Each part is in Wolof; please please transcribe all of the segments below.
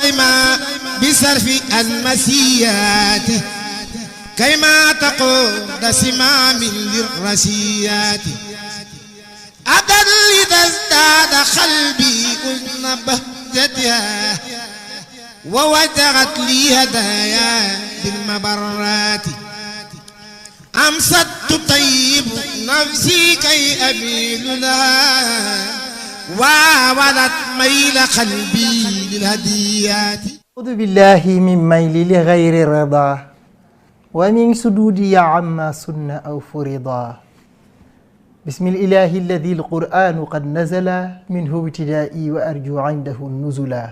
كيما بصرف المسيات كيما تقود سمام للرسيات أبدا إذا ازداد قلبي أذن بهجتها ووجهت لي هدايا بالمبرات أمست تطيب نفسي كي أميل لها وولت ميل قلبي للهديات أعوذ بالله من ميل لغير رضا ومن سدودي عما سن أو فرضا بسم الإله الذي القرآن قد نزل منه ابتدائي وأرجو عنده النزلا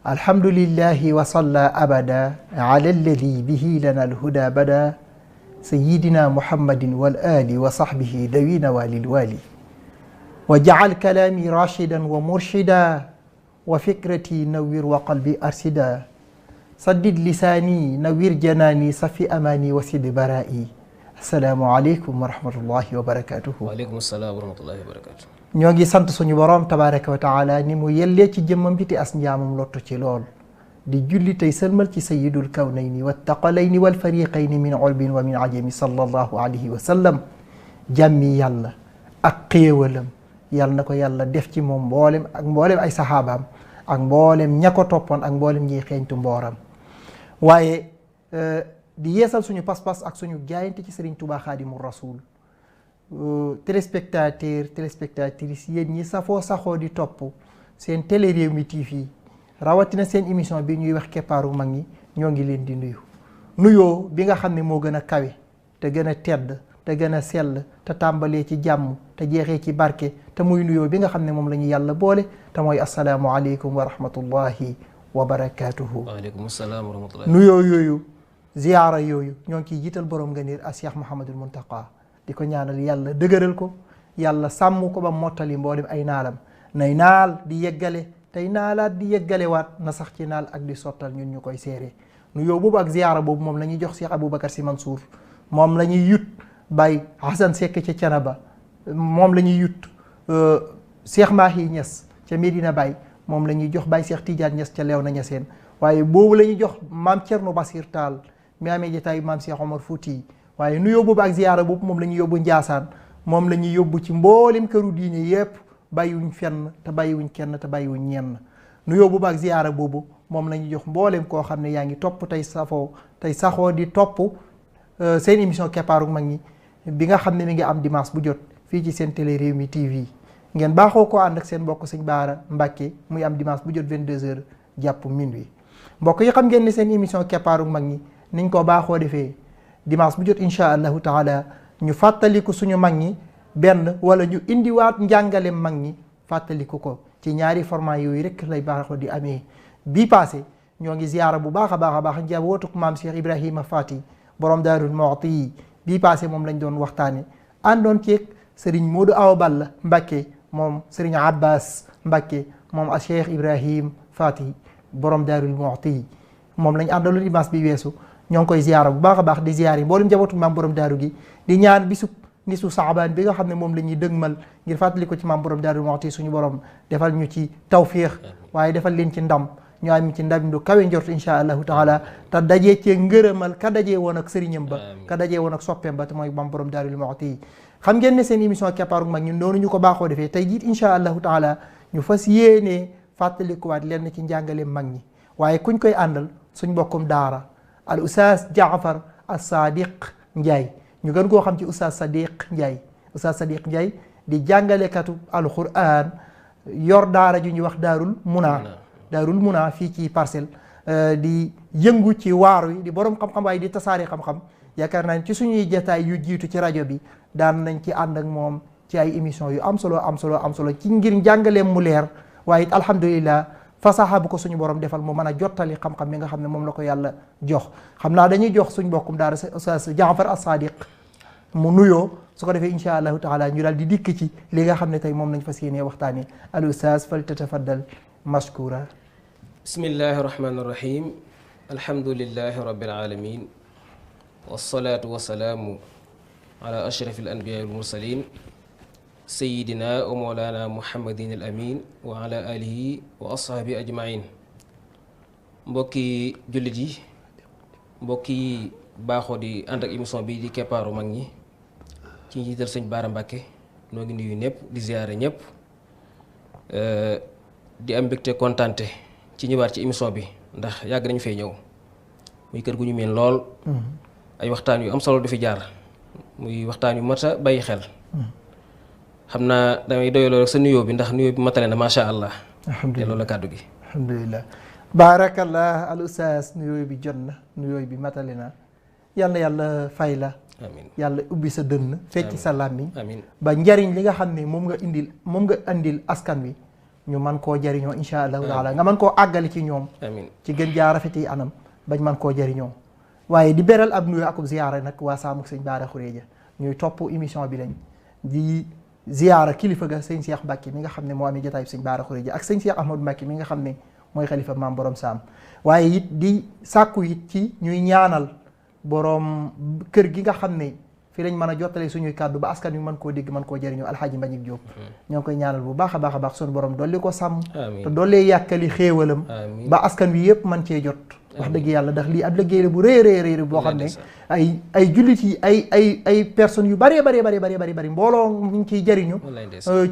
الحمد لله وصلى أبدا على الذي به لنا الهدى بدا سيدنا محمد والآل وصحبه ذوي نوال الوالي وجعل كلامي راشدا ومرشدا وفكرتي نوّر وقلبي أرشدا سدد لساني نوّر جناني صفي أماني وسد برائي السلام عليكم ورحمة الله وبركاته. waaleykum salaam wa rahmatullahi wa barakatuh. ñoo ngi sant suñu borom tabaraka wa taala ni mu yellee ci jëmmam bi te as njaamam lottu ci lool di julli tey sëlmal ci sayyidul kawnayni wattaqalayni wal fariqayni min ulbin wa min ajami sallallahu alayhi wa sallam jàmmi yàlla ak xéewalam yàlla na ko yàlla def ci moom mboolem ay saxaabaam ak mboolem ña ko toppoon ak mboolem ñiy xeeñtu mbooram waaye di yeesal suñu pas-pas ak suñu jaayante ci Serigne Touba Xaadimu Rasul téléspectatrices yéen ñi saxoo di topp seen télé Rewmi TV rawatina seen émission bi ñuy wax keppaaru mag ñi ñoo ngi leen di nuyoo bi nga xam ne moo gën a kawe te gën a tedd te gën a sell te tàmbalee ci jàmm te jeexee ci barke te muy nuyoo bi nga xam ne moom la ñu yàlla boole te mooy asalaamu aleykum wa rahmatullahi wa barakaatuhu. waaleykum salaam wa rahmatullahi. nuyoo yooyu ziyaara yooyu ñoo ngi ciy jiital borom nga niir a Cheikh Mouhamadul Muntaqa di ko ñaanal yàlla dëgëral ko yàlla sàmm ko ba mottali mboolem ay naalam nay naal di yeggale tey naalaat di yeggalewaat na sax ci naal ak di sottal ñun ñu koy seere nuyoo boobu ak ziyaara boobu moom la ñuy jox Cheikh Aboubacar Sy Mansour moom la ñuy yut Baye Hassan Seck ca Canaba moom la ñuy yut Cheikh Mahi Niass ca Medina Baye moom la ñuy jox Baye Cheikh Tidiane Niass ca Léona Niassène waaye boobu la ñuy jox maam Thierno Basir Tall mi amee jotaayu maam Cheikh Omar Fouti waaye nuyoo boobu ak ziyaara boobu moom la ñuy yóbbu Njaasaan moom la ñuy yóbbu ci mboolem këru diine yépp bàyyiwuñ fenn te bàyyiwuñ kenn te bàyyiwuñ ñenn nuyoo boobu ak ziyaara boobu moom la ñuy jox mboolem koo xam ne yaa ngi topp tey saxoo di topp seen émission keppaaru mag ñi bi nga xam ne mi ngi am dimanche bu jot fii ci seen télé Rewmi TV ngeen baaxoo ko ànd ak seen mbokk sëñ Baara Mbàkke muy am dimanche bu jot 22h jàpp minuit mbokk yi xam ngeen ne seen émission keppaaru mag ñi niñ ko baaxoo defee dimanche bu jot incha allahu taala ñu fàttaliku suñu mag ñi benn wala ñu indiwaat njàngaleem mag ñi fàttaliku ko ci ñaari format yooyu rek lay baaxoo di amee bii passé ñoo ngi ziyaara bu baax a baax njabootuk maam Cheikh Ibrahima Fati borom Daarul Muxti yi bii passé moom lañ doon waxtaane àndoon ceeg Serigne Modou Awa Balla Mbacké moom Serigne Abbas Mbacké moom a Cheikh Ibrahim Fati borom Daarul Muxti moom lañ àndaloon dimanche bi weesu ñoo ngi koy ziyaara bu baax a baax di ziyaar yi mboolem njabootu maam borom daaru gi di ñaan bisub nisu saabaan bi nga xam ne moom la ñuy dëgmal ngir fàttali ko ci maam borom Daarul Muxti suñu borom defal ñu ci tawfiix waaye defal leen ci ndam ñu am ci ndam lu kawe njort insha allahu taala te dajee cee ngërëmal ka dajee woon ak sëriñam ba ka dajee woon ak soppeem ba te mooy maam borom Daarul Muxti xam ngeen ne seen émission keppaaru mag ñun noonu ñu ko baaxoo defee tey jiit insha allahu taala ñu fas yéenee fàttalikuwaat lenn ci njàngaleem mag ñi waaye kuñ koy àndal suñ bokkum daara al oustaz Jaafar as-Sadiq Ndiaye ñu gën koo xam ci oustaz Sadiq Ndiaye oustaz Sadiq Ndiaye di jàngalekatu alquran yor daara ju ñuy wax daarul munaa fii ci Parcelles di yëngu ci waar wi di borom xam-xam waaye di tasaare xam-xam yaakaar naa ci suñuy jataay yu jiitu ci rajo bi daan nañ ci ànd ak moom ci ay émission yu am solo ci ngir njàngaleem mu leer waaye it alhamdulillah fasaxa bu ko suñu borom defal mu mën a jottali xam-xam mi nga xam ne moom la ko yàlla jox xam naa dañuy jox suñ bokkum daara Oustaz Jaafar as-Sadiq mu nuyoo su ko defee insha allahu taala ñu daal di dikk ci li nga xam ne tey moom lañ fas yéenee waxtaane al Oustaz fal tatafaddal mashkura. bismillahi rahmani rahim alhamdulillahi rabbil alamin wassalatu wassalaamu ala ashrafil anbiya wal mursalin sayidina wa mawlana muhammadin al amin wa ala alihi wa ashaabi ajmain mbokki jullit yi mbokki baaxoo di ànd ak émission bi di keppaaru mag ñi ci njiital sëñ Baara Mbàkke noo ngi nuyu ñëpp di ziyaare ñëpp di am mbégte kontante ci ñëwaat ci émission bi ndax yàgg nañu fee ñëw muy kër gu ñu meen lool ay waxtaan yu am solo du fi jaar muy waxtaan yu mat a bàyyi xel xam naa damay doyaloo rek sa nuyoo bi ndax nuyoo bi matale na macha allah. alhamdulilah loolu la kàddu gi. alhamdulilah baarakallah al ustaas nuyoo bi jot na nuyoo bi matale na yal na yàlla fay la. amiin yàlla ubbi sa dënn. fecc sa làmmiñ. amiin ba njariñ li nga xam ne moom nga andil askan wi ñu man koo jariñoo insha allahu taala nga mën koo àggali ci ñoom. amiin ci gën jaa rafeti anam bañ man koo jariñoo waaye di beral ab nuyoo akub ziyaara nag waa Saamuk sëñ Baara Xureeja ñuy topp émission bi lañ di ziyaara kilifa ga sëñ Cheikh Mbacke mi nga xam ne moo amee jotaay bi sëñ Baara Xureeja ak sëñ Cheikh Ahmadou Mbacke mi nga xam ne mooy xalifa maam borom saam waaye it di sàkku it ci ñuy ñaanal borom kër gi nga xam ne fi lañ mën a jottale suñuy kàddu ba askan wi mën koo dégg mën koo jëriñoo alxaaji Mbagnick Diop ñoo ngi koy ñaanal bu baax a baax a baax suñu borom dolli ko sàmm te dollee yàkkali xéewalam ba askan wi yëpp man cee jot wax dëgg yàlla ndax lii ab liggéey la bu rëy boo xam ne ay jullit yi ay personnes yu bari mbooloo ñu ngi ciy jëriñu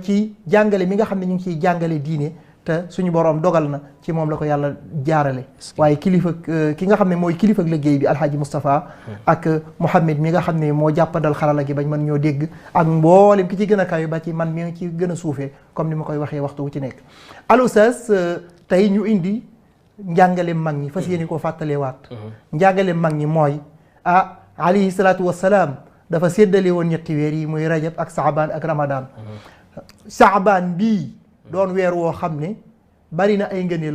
ci jàngale mi nga xam ne ñu ngi ciy jàngale diine te suñu borom dogal na ci moom la ko yàlla jaarale waaye kilifa ki nga xam ne mooy kilifa ak liggéey bi alxaaji Moustapha ak Mouhamed mi nga xam ne moo jàppandal xarala gi bañ mën ñoo dégg ak mboolem ki ci gën a kawe ba ci man mi ngi ci gën a suufee comme ni ma koy waxee waxtu wu ci nekk al oustaz tey ñu indi njàngale mag ñi fas yéene koo fàttalewaat njàngale mag ñi mooy alayhi salaatu wassalaam dafa séddale woon ñetti weer yi muy rajab ak saabaan ak ramadan saabaan bii doon weer woo xam ne bari na ay ngëneel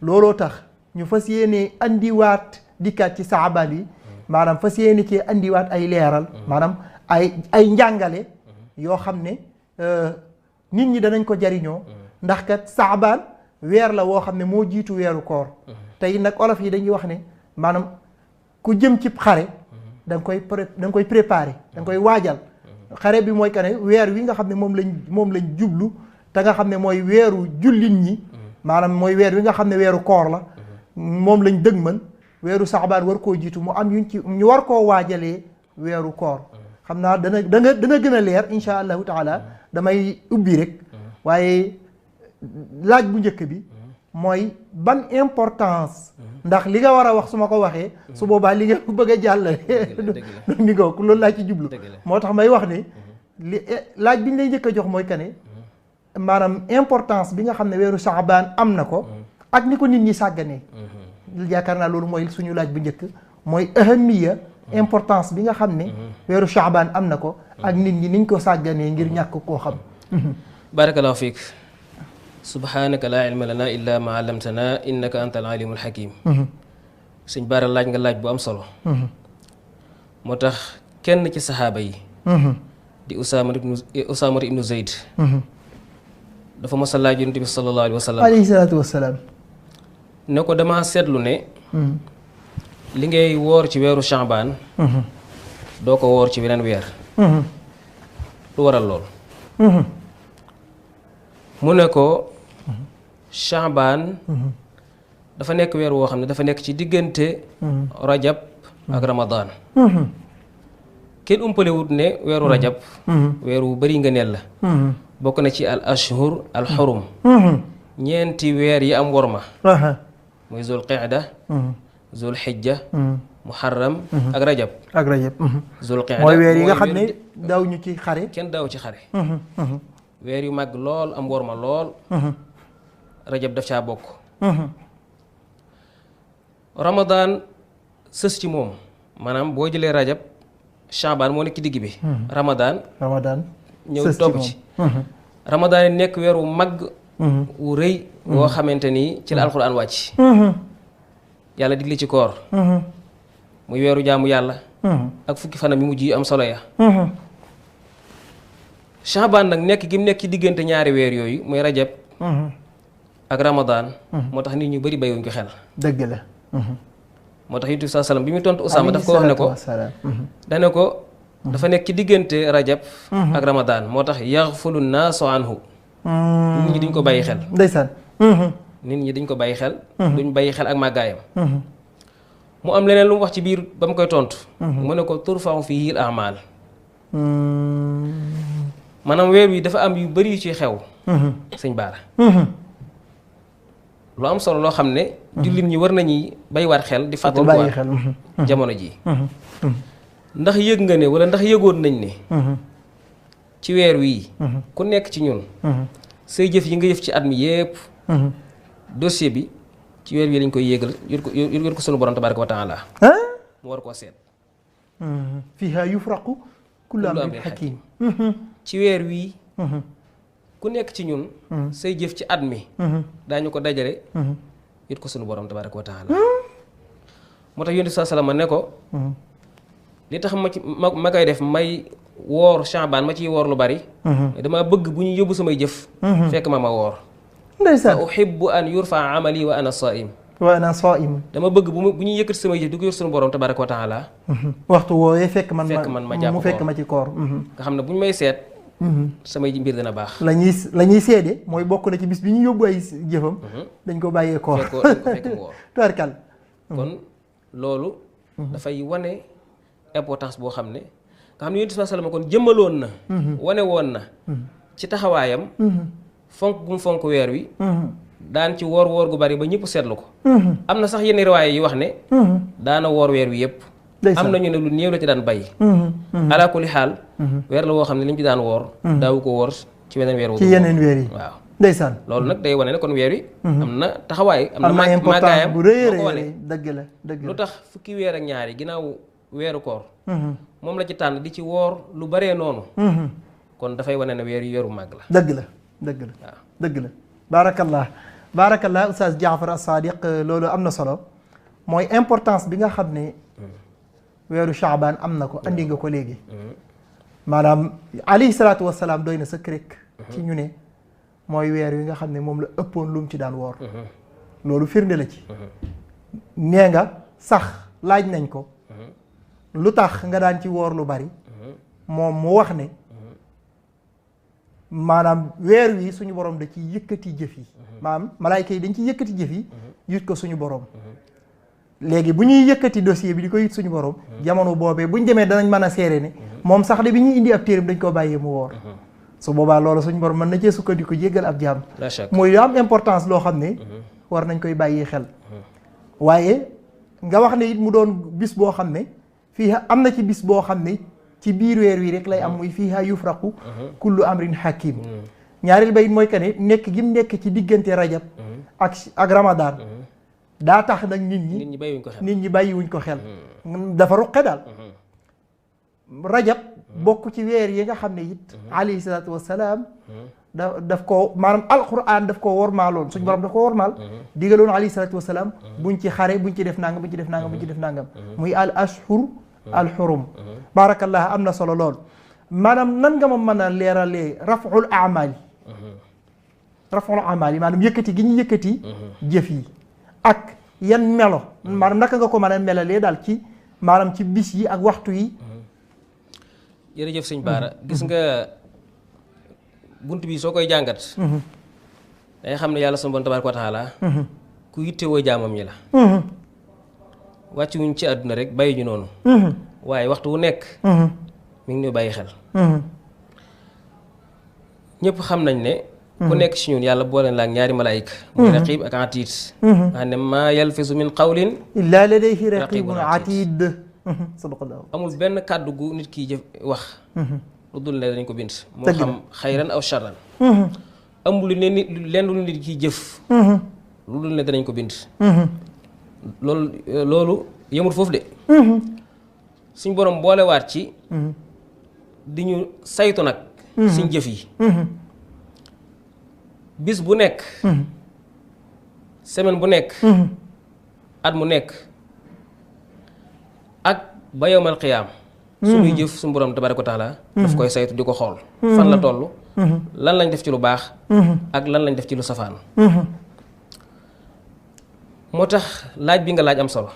looloo tax ñu fas yéene andiwaat dikkaat ci saabaan yi maanaam fas yéene ci andiwaat ay leeral maanaam ay njàngale yoo xam ne nit ñi danañ ko jariñoo ndax kat saabaan weer la woo xam ne moo jiitu weeru koor tey nag olof yi dañuy wax ne maanaam ku jëm ci xare da nga koy préparer da nga koy waajal xare bi mooy que ne weer wi nga xam ne moom lañ jublu te nga xam ne mooy weeru jullit ñi maanaam mooy weer wi nga xam ne weeru koor la moom lañ dëgmal weeru saxbaan war koo jiitu mu am ñu war koo waajalee weeru koor xam naa dana gën a leer insha allahu taala damay ubbi rek waaye laaj bu njëkk bi mooy ban importance ndax li nga war a wax su ma ko waxee su boobaa li nga bëgg a jàllale ni nga loolu laa ci jublu moo tax may wax ne laaj bi ñu lay njëkk a jox mooy que ne maanaam importance bi nga xam ne weeru saabaan am na ko ak ni ko nit ñi sàgganee yaakaar naa loolu mooy suñu laaj bu njëkk mooy ahamiya importance bi nga xam ne weeru saabaan am na ko ak nit ñi niñ ko sàgganee ngir ñàkk koo xam barakallahu fiik subhanaka laa ilma lana illa ma allamtana innaka anta al alimul hakim suñ Baara laaj nga laaj bu am solo moo tax kenn ci saxaaba yi di Usaama ibnu Zayd dafa mos a laaj yonent bi sallallahu alayhi wa sallam alayhi salaatu wasalaam ne ko dama seetlu ne li ngay woor ci weeru Sha'baan doo ko woor ci weneen weer lu waral lool mu ne ko Sha'baan dafa nekk weer woo xam ne dafa nekk ci diggante rajab ak ramadaan kenn umpalewut ne weeru rajab weeru bari ngëneel la bokk na ci al ashhur al xurum ñeenti weer yi am worma muy zul qida zul xijja muharram ak rajab zul qida mooy weer yi nga xam ne daw ñu ci xare kenn daw ci xare weer yu màgg lool am worma lool rajab daf caa bokk ramadaan sës ci moom maanaam boo jëlee rajab Sha'baan moo nekk ci digg bi ramadaan ñëw topp ci ramadaan yi nekk weer wu màgg wu rëy woo xamante ni ci la alxuraan wàcc yàlla digle ci koor muy weeru jaamu yàlla ak fukki fanam yu mujj yi am solo ya Sha'baan nag nekk gi mu nekk ci diggante ñaari weer yooyu muy rajab ak ramadaan moo tax nit ñu bari bàyyiwuñ ko xel dëgg la moo tax Yonent bi saa salaam bi muy tontu Usaama daf ko wax ne ko dane ko dafa nekk ci diggante rajab ak ramadaan moo tax yaxfulu naasu anhu nit ñi duñ ko bàyyi xel ndeysaan nit ñi dañ ko bàyyi xel duñ bàyyi xel ak màggaayam mu am leneen lu mu wax ci biir ba mu koy tontu mu ne ko turfa'u fiihi al a'maal maanaam weer wi dafa am yu bari yu ci xew sëñ Baara lu am solo loo xam ne jullit ñi war nañuy bàyyiwaat xel di fàttalikuwaat jamono ji ndax yëg nga ne wala ndax yëgoon nañ ne ci weer wii ku nekk ci ñun say jëf yi nga jëf ci at mi yépp dossier bi ci weer wii lañ koy yéegal yor ko sunu borom tabaaraka wa taala mu war koo seet fiihaa yufraqu kullu amrin hakiim ci weer wii ku nekk ci ñun say jëf ci at mi daañu ko dajale yit ko sunu borom tabaaraka wa taala moo tax yonent saa salama ne ko li tax ma koy def may woor Shaabaan ma ciy woor lu bari dama bëgg bu ñu yóbbu samay jëf fekk ma woor ndeysaan fa uhibbu an yurfa amali wa ana saim dama bëgg bu ñuy yëkkati samay jëf di ko yor sunu borom tabaaraka wa taala waxtu woowee fekk man ma jàpp mu fekk ma ci koor nga xam ne bu ñu may seet samay mbir dina baax la ñuy seede mooy bokk na ci bis bi ñu yóbbu ay jëfam dañ ko bàyyee koor fekk mu woor tubarkal kon loolu dafay wane importance boo xam ne nga xam ne Yonent bi sallallahu alayhi wasallam kon jëmmaloon na wane woon na ci taxawaayam fonk bu mu fonk weer wi daan ci woor gu bari ba ñëpp seetlu ko am na sax yenn riwaaya yi wax ne daana woor weer wi yëpp am nañu ne lu néew la ci daan bàyyi ala kulli xaal weer la woo xam ne li mu ci daan woor daawu ko woor ci weneen weer ci yeneen weer yi waaw ndeysaan loolu nag day wane ne kon weer wi am na taxawaay am na importance bu rëy moo ko wane dëgg la lu tax fukki weer ak ñaar yi ginnaaw weeru koor moom la ci tànn di ci woor lu baree noonu kon dafay wane ne weer yu weeru màgg la dëgg la waaw dëgg la baarakallah Oustaz Jaafar As-Sadiq loolu am na solo mooy importance bi nga xam ne weeru Shaabaan am na ko andi nga ko léegi maanaam alayhi salaatu wassalaam doy na sëkk rek ci ñu ne mooy weer wi nga xam ne moom la ëppoon lu mu ci daan woor loolu firnde la ci nee nga sax laaj nañ ko lu tax nga daan ci woor lu bari moom mu wax ne maanaam weer wi suñu borom da ci yëkkati jëf yi maanaam malaayka yi dañ ci yëkkati jëf yi yit ko suñu borom léegi bu ñuy yëkkati dossier bi di ko yit suñu borom jamono boobee bu ñu demee danañ mën a seere ne moom sax de bi ñuy indi ab téeram dañ koo bàyyee mu woor su boobaa loolu suñu borom mën na cee sukkandiku jéggal ab jaam mooy lu am importance loo xam ne war nañ koy bàyyi xel waaye nga wax ne it mu doon bis boo xam ne fii am na ci bis boo xam ne ci biir weer wi rek lay am muy fiihaa yufraqu kullu amrin hakim ñaareel ba it mooy que ne nekk gi mu nekk ci diggante rajab ak ramadan daa tax nag nit ñi bàyyiwuñ ko xel dafa ruqe daal rajab bokk ci weer yi nga xam ne it alayhi salaatu wassalaam daf ko maanaam alquran daf ko wormaaloon suñu borom daf ko wormaal digaloon alayhi salaatu wassalaam buñ ci xare buñ ci def nangam buñ ci def nangam buñ ci def nangam muy al ashhur al xurum baarakallah am na solo lool maanaam nan nga ma mën a leeralee raful amal yi maanaam yëkkati gi ñu yëkkati jëf yi ak yan melo maanaam naka nga ko mën a melalee daal ci maanaam ci bis yi ak waxtu yi jërëjëf sëñ Baara gis nga bunt bi soo koy jàngat day xam ne yàlla sunu Boroom tabaaraka wa taala ku yittewoo jaamam ñi la wàcc wuñ ci àdduna rek bàyyi ñu noonu waaye waxtu wu nekk mi ngi ñu bàyyi xel ñëpp xam nañ ne ku nekk ci ñun yàlla boole la ak ñaari malaayika muy raqib ak atiid nga xam ne maa yalfizu min qawlin illaa ladayhi raqibun atiid sadaqallahu amul benn kàddu gu nit kiy jëf wax lu dul ne dañ ko bind moo xam xayran aw sharran amul lenn lu nit kiy jëf lu dul ne danañ ko bind loolu yemul foofu de suñ borom boolewaat ci di ñu saytu nag suñ jëf yi bis bu nekk semaine bu nekk at mu nekk ak ba yawmal qiyaam suñuy jëf suñu borom tabaaraka wa taala daf koy saytu di ko xool fan la toll lan lañ def ci lu baax ak lan lañ def ci lu safaan moo tax laaj bi nga laaj am solo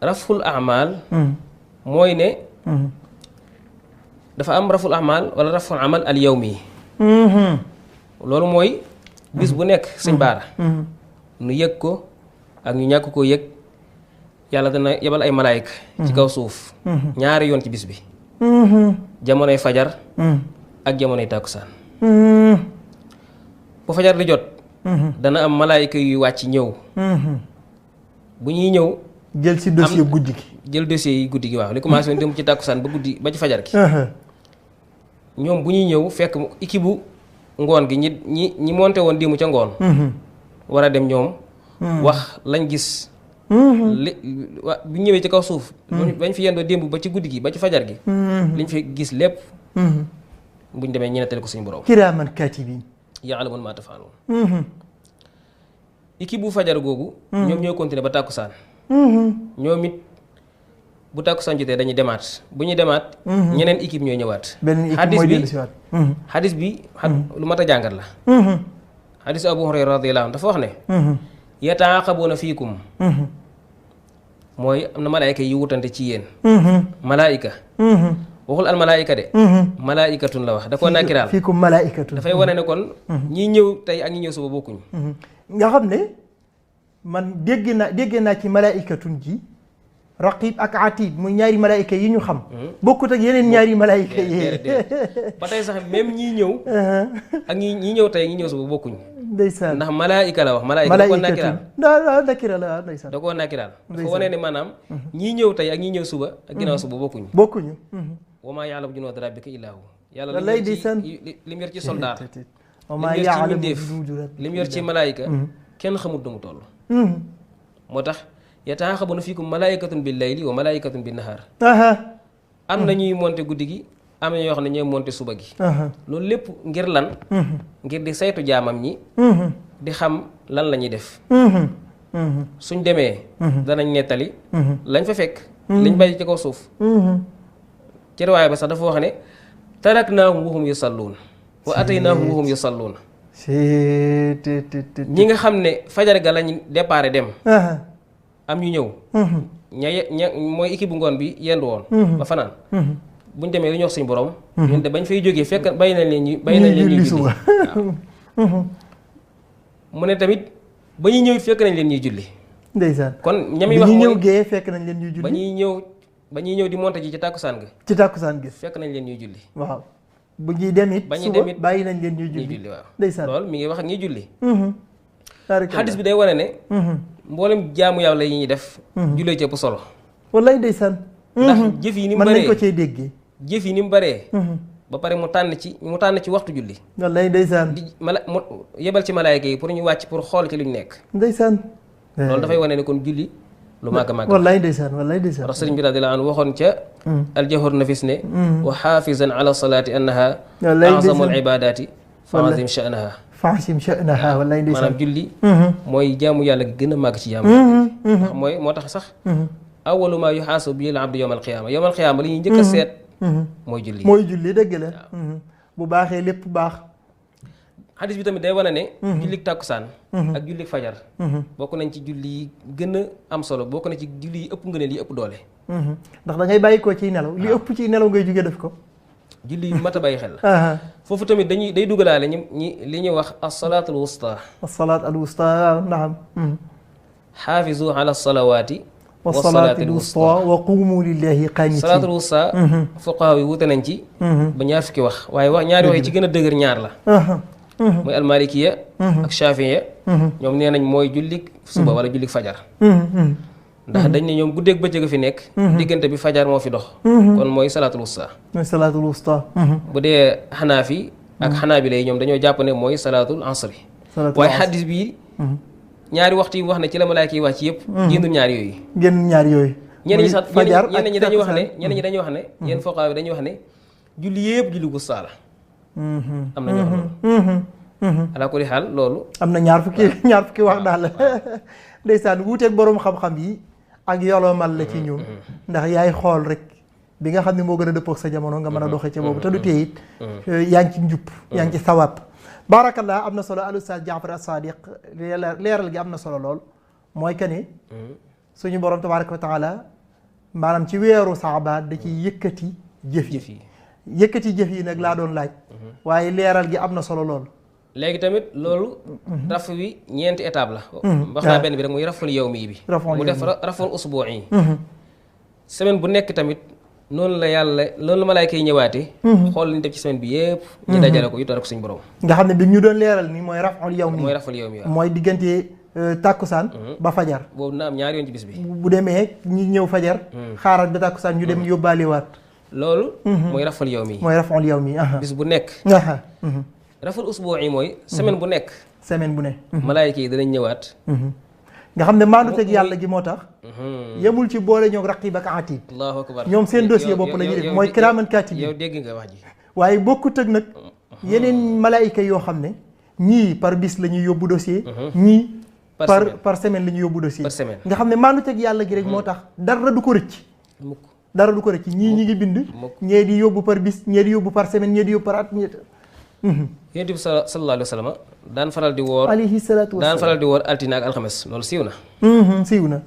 raful amal mooy ne dafa am raful amal wala raful amal al yawmi loolu mooy bis bu nekk sëñ Baara nu yëg ko ak ñu ñàkk koo yëg yàlla dana yebal ay malaayika ci kaw suuf ñaari yoon ci bis bi jamonoy fajar ak jamonoy tàkkusaan bu fajar di jot dana am malaayika yuy wàcc ñëw bu ñuy ñëw jël si dossier guddi gi jël dossier yi guddi gi waaw li commencé dem ci tàkkusaan ba guddi ba ci fajar gi ñoom bu ñuy ñëw fekk équipe bu ngoon gi ñi monté woon démb ca ngoon war a dem ñoom wax lañ gis bu ñëwee ci kaw suuf bañ fi yendoo démb ba ci guddi gi ba ci fajar gi liñ fi gis lépp buñ demee ñu nettali ko suñu borom kiraaman kaatibiin ya'lamuuna maa taf'aluun équipe bu fajar googu ñoom ñooy continuer ba tàkkusaan ñoom it bu tàkkusaan jotee dañuy demaat bu ñuy demaat ñeneen équipe ñooy ñëwaat xadis bi lu mat a jàngat la xadis Abu Hurayra radiyallahu anhu dafa wax ne yataaqabuuna fiikum mooy am na malaayika yi wutante ci yéen malaayika waxul al malaayika de malaayikatun la wax da koo nakiraal fiikum malaayikatun dafay wane ne kon ñi ñëw tey ak ñi ñëw suba bokkuñu nga xam ne man dégg naa ci malaayikatun ji raqib ak atid muy ñaari malaayika yi ñu xam bokkut ak yeneen ñaari malaayika yi ba tey sax même ñii ñëw ak ñi ñëw tey ñi ñëw suba bokkuñu ndeysaan ndax malaayika la wax malaayika da koo nakiraal nakira la ndeysaan da koo nakiraal dafa wane ne maanaam ñii ñëw tey ak ñi ñëw suba ak ginnaaw suba bokkuñu wa maa ya'lamu junuuda rabbika illaa hu yàlla lim yor ci soldaar lim yor ci mbindéef lim yor ci malaayika kenn xamut du mu toll moo tax yata'aaqabuuna fiikum malaa'ikatun bil layli wa malaa'ikatun bin nahaar am na ñuy monte guddi gi am na ñoo xam ne ñooy monte suba gi loolu lépp ngir lan ngir di saytu jaamam ñi di xam lan la ñuy def suñ demee danañ nettali lañ fa fekk liñ bàyyi ci kaw suuf ci riwaaya ba sax dafa wax ne taraknaahum wa hum yusalluun wa ataynaahum wa hum yusalluun ñi nga xam ne fajar ga lañ déparé dem am ñu ñëw ña mooy équipe bu ngoon bi yendu woon ba fanaan buñ demee lu ñu wax suñu borom ñun de bañ fay jógee fekk bàyyi nañ leen ñuy julli waaw mu ne tamit ba ñuy ñëw fekk nañ leen ñuy julli ndeysaan kon ñami wax ñëw gee fekk nañ leen ñuy julli ba ñuy ñëw di monté ji ci tàkkusaan gi fekk nañ leen ñuy julli waaw bu ñuy dem it suba bàyyi nañ leen ñuy julli waaw ndeysaan loolu mi ngi wax ak ñuy julli xadis bi day wane ne mboolem jaamu yàlla yi ñuy def jullee ci ëpp solo wallaay ndeysaan ndax jëf yi ni mu mën bëree nañ ko cee déggee jëf yi ni mu bëree ba pare mu tànn ci waxtu julli wallaay ndeysaan di mu yebal ci malaayka yi pour ñu wàcc pour xool ci luñ nekk ndeysaan loolu dafay wane ne kon julli lu màgg màgg wallaay ndeysaan wallaay ndeysaan ndax sëriñ bi radiyallaahu anhu waxoon ca aljawhar nafis ne wa xaafizan ala salaati annaha a'zamul ibaadaati fa'azim sha'naha fa'azim sha'naha wallaay ndeysaan maanaam julli mooy jaamu yàlla gi gën a màgg ci jaamu ndax moo tax sax awwalu maa yuhaasabu bihi al-abdu yawmal qiyaama li ñuy njëkk a seet mooy julli dëgg la bu baaxee lépp baax xadis bi tamit day wane ne jullik tàkkusaan ak jullik fajar bokk nañ ci julli yi gën a am solo bokk na ci julli yi ëpp ngëneel yi ëpp doole ndax da ngay bàyyi ko ciy nelaw li ëpp ciy nelaw ngay jóge def ko julli yu mat a bàyyi xel la foofu tamit day dugalaale li ñuy wax as-salaat al-wusta naam xaafizu ala salawaati wa salaati al-wusta wa qumu lillahi qaanitiin salaatul wusta fuqahaa yi wute nañ ci ba ñaar fukki wax waaye ñaari wax yi ci gën a dëgër ñaar la mooy almalikiya ak shafiya ñoom nee nañ mooy jullik suba wala jullik fajar ndax dañ ne ñoom guddeeg bëccëg a fi nekk diggante bi fajar moo fi dox kon mooy salaatul wusta bu dee xanaafi ak xanaabila yi ñoom dañoo jàpp ne mooy salaatul asri waaye xaddis bii ñaari waxtu yi wax ne ci la malaayka yi wax ci yëpp génnul ñaar yooyu ñenn ñi sax ñenn ñi dañuy wax ne yéen fuqahaa yi dañuy wax ne julli yëpp julli wusta la am na ñoo xam loolu ala kulli xaal loolu am na ñaar fukki wax daal ndeysaan wuuteeg boroom xam-xam yi ak yolomal la ci ñun ndax yaay xool rek bi nga xam ne moo gën a dëppoo ak sa jamono nga mën a doxee ca boobu te du tee it yaa ngi ci njub yaa ngi ci sawaab baarakallah am na solo al ustaaz Jaafar as-Sadiq leeral gi am na solo lool mooy que ni suñu borom tabaaraka wa taala maanaam ci weeru Saabaan da ci yëkkati jëf yi nag laa doon laaj waaye leeral gi am na solo lool léegi tamit loolu raf wi ñeenti étape la wax naa benn bi rek muy raful yawmi bi mu def raful usbu'i semaine bu nekk tamit noonu la yàlla loolu la malaayka yi ñëwaate xool liñ def ci semaine bi yëpp ñu dajale ko yutale ko suñu borom nga xam ne bi ñu doon leeral ni mooy raful yawmi mooy raful yawmi waaw mooy diggante tàkkusaan ba fajar boobu na am ñaari yoon ci bis bi bu demee ñi ñëw fajar xaaral ba tàkkusaan ñu dem yóbbaaliwaat loolu mooy raful yawmi mooy raful yawmi bis bu nekk raful usbu'i mooy semaine bu nekk semaine bu ne malaayka yi danañ ñëwaat nga xam ne maandu teg yàlla gi moo tax yemul ci boole ñoog raqib ak atid allahu akbar ñoom seen dossier bopp la ñuy def mooy kiraaman kaatibin yow dégg nga wax ji waaye bokkut ak nag yeneen malaayka yoo xam ne ñii par bis la ñuy yóbbu dossier ñii par semaine la ñuy yóbbu dossier nga xam ne maandu teg yàlla gi rek moo tax dara du ko rëcc dara du ko rëcc ñii ñi ngi bind ñee di yóbbu par bis ñee di yóbbu par semaine ñee di yóbbu par at yonent bi sallallahu alayhi wa sallam daan faral di woor alayhi salaatu wa salaam daan faral di woor altine ak alxames loolu siiw na siiw na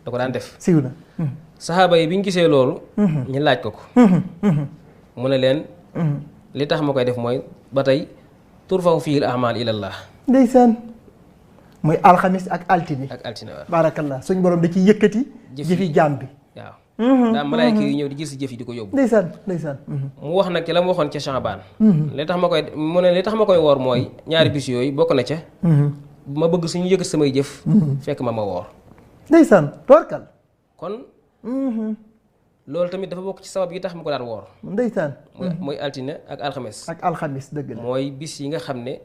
da ko daan def siiw na saxaaba yi bi ñu gisee loolu ñu laaj ko mu ne leen li tax ma koy def mooy ba tey turfaw fihi al a'mal ila Allah ndeysaan mooy alxames ak altine waaw baarakallah suñ borom da ciy yëkkati jëfi jaam bi waaw daa malaayka yi ñëw di gis si jëf yi di ko yóbbu ndeysaan mu wax nag ci la mu waxoon ca Shaabaan li tax ma koy mu ne li tax ma koy woor mooy ñaari bis yooyu bokk na ca ma bëgg suñu yëkkat samay jëf fekk ma woor ndeysaan toorkal kon loolu tamit dafa bokk ci sabab yi tax ma ko daan woor ndeysaan mooy altine ak alxames dëgg la mooy bis yi nga xam ne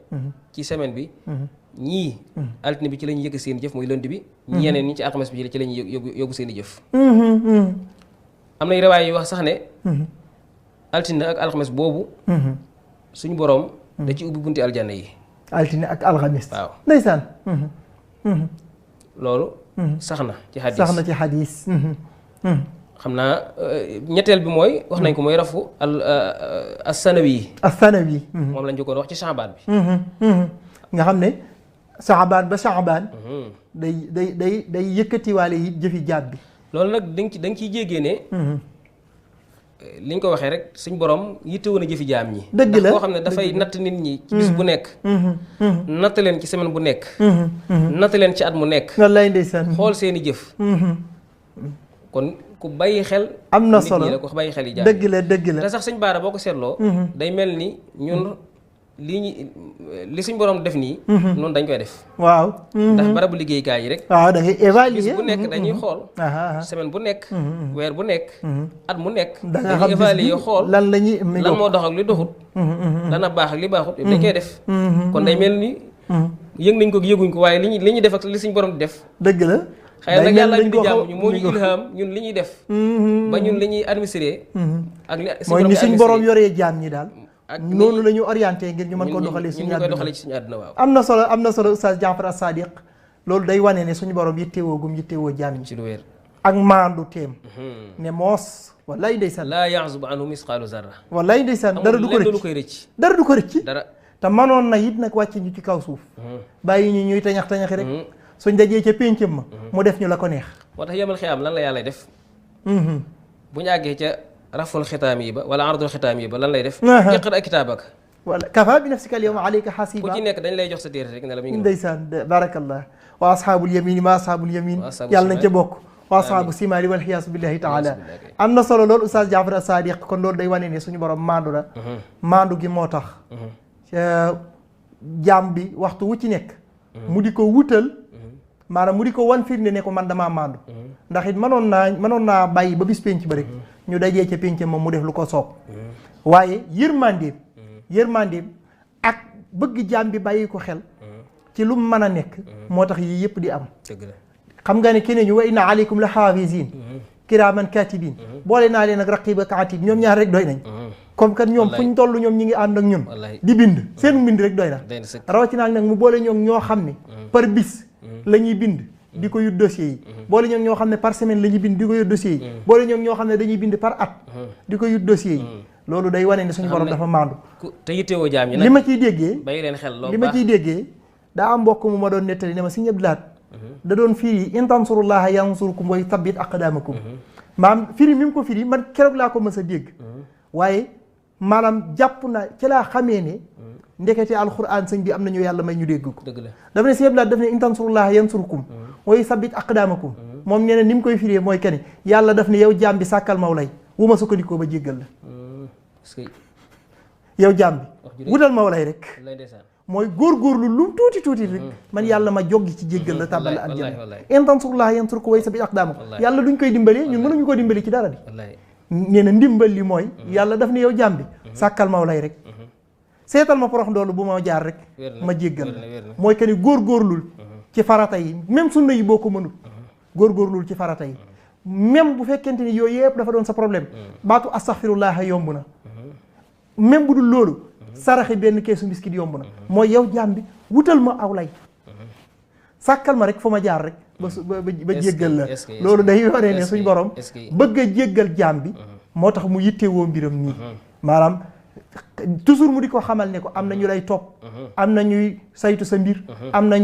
ci semaine bi ñii altine bi ci lañu yëkk seen jëf mooy lundi bi ñi yeneen ñi ci alxames bi ci lañu yóbbu seen i jëf am na riwaay yi wax sax ne altine ak alxames boobu suñu boroom da ci ubbi bunti aljanna yi altine ak alxames waaw ndeysaan loolu sax na ci xadis xam naa ñetteel bi mooy wax nañ ko mooy rafu as-sanawi moom lañ jëkkoon wax ci Shaabaan bi nga xam ne Shaabaan ba Shaabaan day yëkkatiwaale yi jëfi jaab bi loolu nag da nga ciy jéggee ne li ñu ko waxee rek suñ borom yitte woon a jëfi jaam ñi dëgg la koo xam ne dafay natt nit ñi ci bis bu nekk natt leen ci semaine bu nekk natt leen ci at mu nekk wallaay ndeysaan xool seeni jëf kon ku bàyyi xel am na solo nit ñi la ku bàyyi xel yi jaam dëgg la te sax sëñ Baara boo ko seetloo day mel ni ñun li suñ borom def nii noonu dañ koy def waaw ndax barabu liggéeykaay yi rek waaw da ngay évaluer bis bu nekk dañuy xool semaine bu nekk weer bu nekk at mu nekk dañuy évaluer xool lan moo dox ak li doxut lan a baax ak li baaxut dañ koy def kon day mel ni yëg nañ ko yëguñ ko waaye li ñuy def ak li suñ borom di def dëgg la xëy nag yàlla ñu di jàmm ñu moo ñu ilham ñun li ñuy def ba ñun li ñuy administrer ak li mooy ni suñ borom yoree jaam ñi daal ak noonu la ñu orienté ngir ñu mën ko doxalee suñu àdduna waaw am na solo Oustaz Jaafar As-Sadiq loolu day wane ne suñu borom yittewoo gum yittewoo jaam ñi ci lu wér ak maandu teem ne moos wallaay ndeysaan laa yaxzubu anhu misqaalu zarra wallaay ndeysaan dara du ko rëcc dara te manoon na it nag wàcc ñu ci kaw suuf bàyyi ñu ñuy tañax-tañaxi rek suñ dajee ca péncam ma mu def ñu la ko neex moo tax yemal xiyaam lan la yàlla def bu ñu àggee ca raful xitaam yi ba wala ardul xitaam yi ba lan lay def iqra kitaabaka wala kafa bi nafsika al yawma alayka hasiba ku ci nekk dañ lay jox sa téere rek ne la mi ngi ndeysaan barakallah wa ashaabul yamin ma ashaabul yamin yàlla nañ ca bokk wa ashaabu simaali wal xiyaasu billahi taala am na solo loolu Oustaz Jaafar As-Sadiq kon loolu day wane ne suñu borom maandu la maandu gi moo tax jaam bi waxtu wu ci nekk mu di ko wutal maanaam mu di ko wan firnde ne ko man damaa maandu ndax it mënoon naa bàyyi ba bis pénc ba rek ñu dajee ca pénc moom mu def lu ko soob waaye yërmandeem ak bëgg jaam bi bàyyi ko xel ci lu mën a nekk moo tax yii yëpp di am xam nga ne keneen ñu wa inna aleykum la xaafizin kiraaman katibin boole naa leen ak raqib ak atid ñoom ñaar rek doy nañ comme que ñoom fu ñu toll ñoom ñi ngi ànd ak ñun di bind seen mbind rek doy na rawatina nag mu boole ñoom ñoo xam ne par bis la ñuy bind di ko yut dossier yi boole ñoom ñoo xam ne par semaine la ñuy bind di ko yut dossier yi boole ñoom ñoo xam ne dañuy bind par at di ko yut dossier yi loolu day wane ne suñu borom dafa maandu te yittewoo jaam ñi nag li ma ciy déggee bàyyi leen xel loolu li ma ciy déggee daa am mbokk mu ma doon nettali ne ma Sëñ Abdou Lahad da doon firi in tansurullaha yansurkum wa yuthabbit aqdamakum maam firi mi mu ko firi man keroog laa ko mës a dégg waaye maanaam jàpp naa ci laa xamee ne ndekete alquran sëñ bi am nañu yàlla may ñu dégg ko dëgg la dafa ne sieblaat daf ne in tansurullaha yansurkum wa yusabbit aqdamakum moom nee na ni mu koy firee mooy kani yàlla daf ne yow jaam bi sàkkal maw lay wu ma sukkandikoo ba jéggal la yow jaam bi wutal maw lay rek mooy góorgóorlu lu tuuti rek man yàlla ma joggi ci jéggal la tàbbal la aljanna in tansurullaha yansurkum wa yusabbit aqdamakum yàlla duñ koy dimbalee ñun mënuñu ko dimbali ci dara di nee na ndimbal li mooy yàlla daf ne yow jaam bi sàkkal maw lay rek seetal ma porox ndoolu bu ma jaar rek ma jéggal la mooy que ni góorgóorlul ci farata yi même sunna yi boo ko mënul góorgóorlul ci farata yi même bu fekkente ni yooyu yëpp dafa doon sa problème baatu astaghfirullah yomb na même bu dul loolu saraxi benn keesu miskit yomb na mooy yow jaam bi wutal ma aw lay sàkkal ma rek fu ma jaar rek ba jéggal la loolu day waree ne suñ borom bëgg a jéggal jaam bi moo tax mu yittewoo mbiram nii maanaam toujours mu di ko xamal ne ko am na ñu lay topp am na ñuy saytu sa mbir am na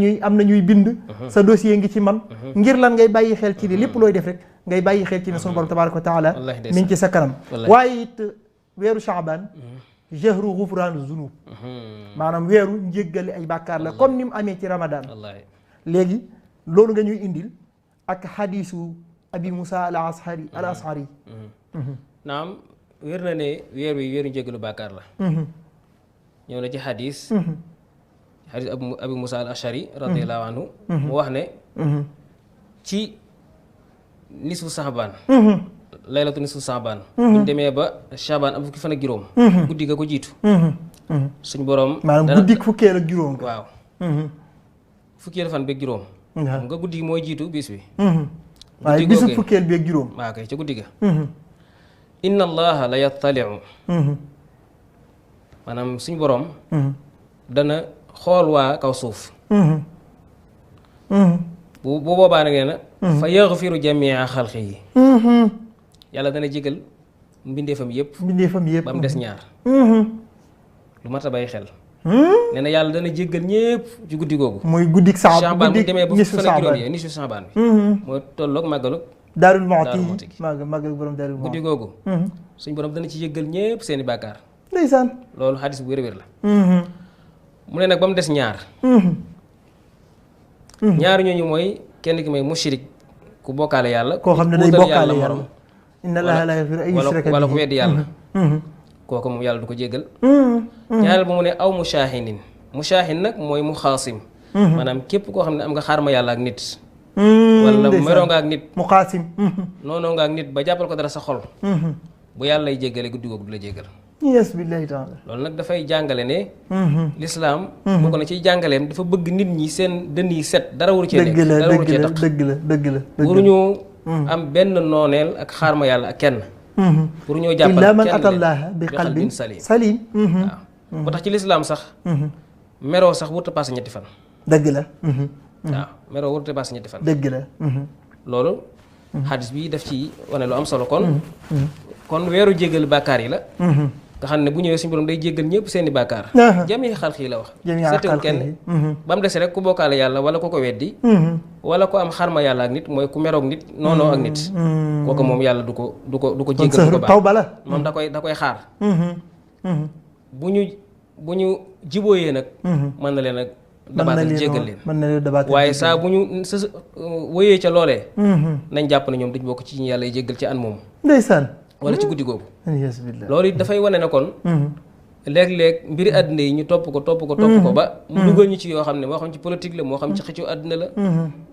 ñuy bind sa dossier ngi ci man ngir lan ngay bàyyi xel ci ni lépp looy def rek ngay bàyyi xel ci ne sunu borom tabaraka wa taala mi ngi ci sa kanam waaye it weeru Shaaban jahru ghufranu zunub maanaam weeru njéggale ay bàkkaar la comme ni mu amee ci Ramadan léegi loolu nga ñuy indil ak xadiisu abi Musa al ashari naam wér na ne weer wi weeru njéggalu bàkkaar la ñëw na ci xadis abi Musa al ashari radiallahu anhu mu wax ne ci nisfu saxbaan laylatu nisfu saxbaan buñ demee ba Shaaban am fukki fan ak juróom guddi ga ko jiitu suñ boroom maanaam guddi fukkeel ak juróom waaw fukkeel fan beeg juróom xam nga guddi gi mooy jiitu bis bi waaye bisu fukkeel beeg juróom waaw kay ca guddi ga inna allaha la yattaliu maanaam suñ boroom dana xool waa kaw suuf bu boobaa nag nee na fa yaxfiru jamia xalqi yi yàlla dana jégal mbindeefam yëpp ba mu des ñaar lu mat a bàyyi xel nee na yàlla dana jéggal ñëpp ci guddi googu mooy guddik Shaaban bu demee ba fan ak juróom yi nisu Shaaban bi mooy tolloog màggalu Daarul Muxti màggalu borom Daarul Muxti guddi googu suñ borom dana ci jéggal ñëpp seeni bàkkaar ndeysaan loolu xadis bu wér-wér la mu ne nag ba mu des ñaar ñaar ñooñu mooy kenn ki mooy mushrik ku bokkaale yàlla koo xam ne day bokkaale yàlla inna allaha la yaghfiru an yushraka bihi wala ku weddi yàlla kooku moom yàlla du ko jéggal ñaareel ba mu ne aw mushahinin mushahin nag mooy mu xaasim maanaam képp koo xam ne am nga xaar ma yàlla ak nit wala meroo nga ak nit mu xaasim noonoo nga ak nit ba jàppal ko dara sa xol bu yàlla lay jéggale guddi googu du la jéggal yes billahi taala loolu nag dafay jàngale ne lislaam bokk na ciy jàngaleem dafa bëgg nit ñi seen dënn yi set dara waru cee nekk dara waru cee tax dëgg la waruñu am benn nooneel ak xaar ma yàlla ak kenn waruñoo jàppal illaa man atallaha bi qalbin salim waaw moo tax ci lislaam sax meroo sax wurta paase ñetti fan dëgg la waaw meroo wurta paase ñetti fan dëgg la loolu xadis bi daf ci wane lu am solo kon weeru jéggal bàkkaar yi la nga xam ne bu ñëwee suñu borom day jéggal ñëpp seeni bàkkaar jami xalq yi la wax seetewul kenn ba mu dese rek ku bokkaale yàlla wala ku ko weddi wala ku am xarma yàlla ak nit mooy ku meroog nit noonoo ak nit kooku moom yàlla du ko jéggal du ko baax moom da koy xaar bu ñu jibooyee nag mën na leen ak dabaatal jéggal leen waaye saa bu ñu sa wëyee ca loolee nañ jàpp ne ñoom dañ bokk ci ñu yàlla jéggal ci an moom ndeysaan wala ci guddi googu loolu it dafay wane ne kon léeg-léeg mbiri àddina yi ñu topp ko ba mu dugal ñu ci yoo xam ne moo xam ci politique la moo xam ci xëccoo àddina la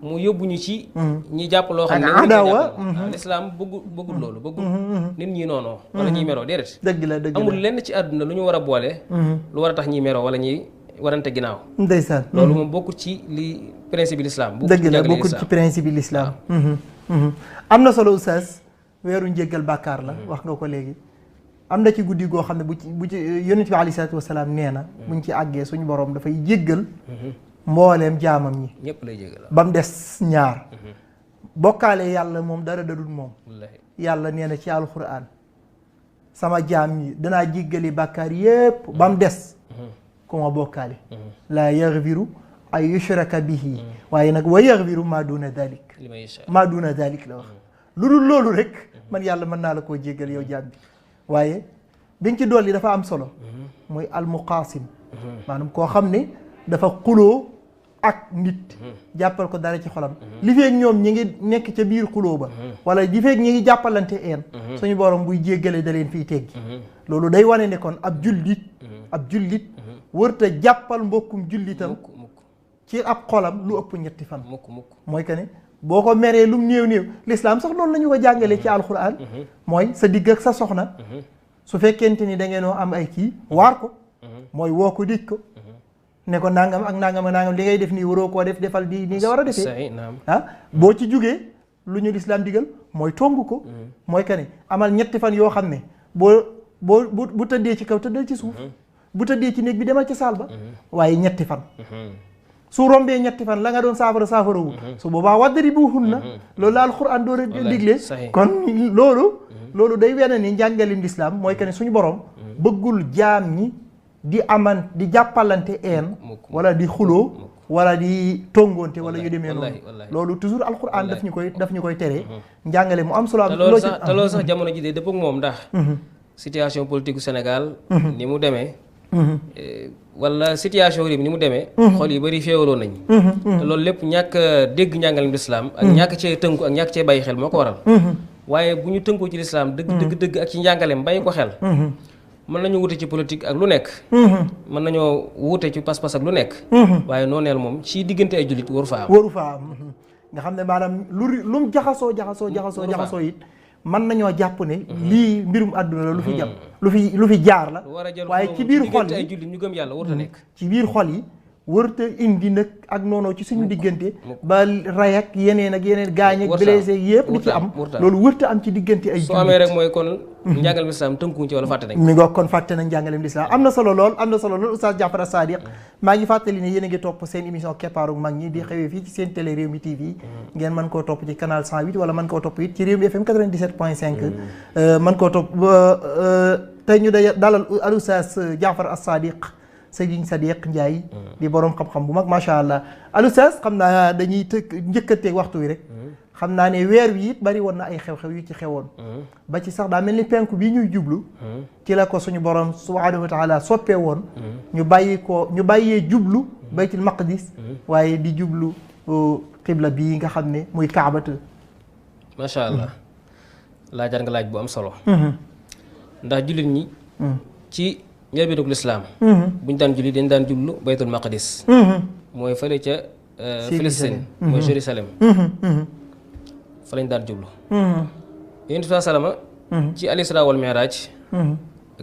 mu yóbbu ñu ci ñi jàpp loo xam ne waaw lislaam bëggul loolu bëggul nit ñi noonoo wala ñiy meroo déedéet dëgg la amul lenn ci àdduna lu ñu war a boole lu war a tax ñiy meroo wala ñiy warante ginnaaw ndeysaan loolu moom bokkul ci li principe bi lislaam dëgg la bokkul ci principe bi lislaam am na solo oustaz weeru njéggal bàkkaar la wax nga ko léegi am na ci guddi goo xam ne bu ci yonent bi alayhi salaatu wasalaam nee na buñ ci àggee suñu borom dafay jéggal mbooleem jaamam ñi ñëpp lay jéggal ba mu des ñaar bokkaale yàlla moom dara dadul moom yàlla nee na ci alxuraan sama jaam ñi danaa jéggali bàkkaar yépp ba mu des ku ma bokkaale laa yaghfiru ay yushraka bihi waaye nag wa yaghfiru maa duna dalik maa duna dalik la wax lu dul loolu rek man yàlla mën naa la koo jéggal yow jaam bi waaye biñ ci dolli dafa am solo mooy almuqaasim maanaam koo xam ne dafa xuloo ak nit jàppal ko dara ci xolam li feeg ñoom ñi ngi nekk ca biir xuloo ba wala li feeg ñi ngi jàppalante suñu borom buy jéggale da leen fiy teggi loolu day wane ne kon ab jullit wërta jàppal mbokkum jullitam ci ab xolam lu ëpp ñetti fan mooy que ne boo ko meree lum néew l'islam sax loolu la ñu ko jàngalee ci alquran mooy sa digg ak sa soxna su fekkente ni da ngeenoo am ay kii waar ko mooy woo ko dij ko ne ko nangam ak nangam ak nangam li ngay def nii waroo koo def defal di nii nga war a defee boo ci jugee lu ñu lislaam digal mooy tongu ko mooy que ne amal ñetti fan yoo xam ne bu tëddee ci kaw tëddal ci suuf bu tëddee ci néeg bi demal ci saal ba waaye ñetti fan su rombee ñetti fan la nga doon saafara wu su boobaa wadribuhunna loolu la alxuraan door a digle kon loolu day wene ni njàngalim lislaam mooy que ne suñu borom bëggul jaam ñi di di jàppalante wala di xuloo wala di tongoonte wala yu demee noonu loolu toujours alxuraan daf ñu koy tere njàngale mu am solo te loolu sax jamono ji de dëpp ak moom ndax situation politique Sénégal ni mu demee wala situation réew mi ni mu demee xol yi bari féewaloo nañ te loolu lépp ñàkk dégg njàngalem lislaam ak ñàkk cee tënku ak ñàkk cee bàyyi xel moo ko waral waaye bu ñu tënkoo ci lislaam dëgg ak ci njàngaleem bàyyi ko xel mën nañu wute ci politique ak lu nekk mën nañoo wute ci pas-pas ak lu nekk waaye nooneel moom ci diggante ay jullit waru fa am nga xam ne maanaam lu mu jaxasoo it mën nañoo jàpp ne lii mbirum àdduna la lu fi jaar la waaye ci biir xol yi ay jullit ñu gëm yàlla warta nekk ci biir xol yi wërta indi nag ak noonu ci suñu diggante ba ray ak yeneen gaañ ak blessé yëpp di ci am loolu wërta am ci diggante ay jullit soo amee rek mooy kon njàngalem lislaam tënkuñ ci wala fàtte nañ mi nga kon fàtte nañ njàngalem lislaam am na solo lool Oustaz Jaafar As-Sadiq maa ngi fàttali ne yéen a ngi topp seen émission keppaaru mag ñi di xewee fii ci seen télé Rewmi TV ngeen mën koo topp ci canal 108 wala mën koo topp it ci Rewmi FM 97.5 mën koo topp tey ñu day dalal al Oustaz Jaafar As-Sadiq Serigne Sadiq Ndiaye di borom xam-xam bu mag macha allah al Oustaz xam naa dañuy njëkkanteeg waxtu wi rek xam naa ne weer wi it bari woon na ay xew-xew yu ci xewoon ba ci sax daa mel ni penku bii ñuy jublu ci la ko suñu borom subhanahu wa taala soppee woon ñu bàyyee jublu baytul maqdis waaye di jublu xibla bii nga xam ne muy kaabatu macha allah laajaat nga laaj bu am solo ndax jullit ñi ci njëlbéenug lislaam buñ daan julli dañ daan jublu baytul maqdis mooy fële ca Palestine mooy Jérusalem fa lañ daan jublu yonent bi salama ci al isra wal mi'raj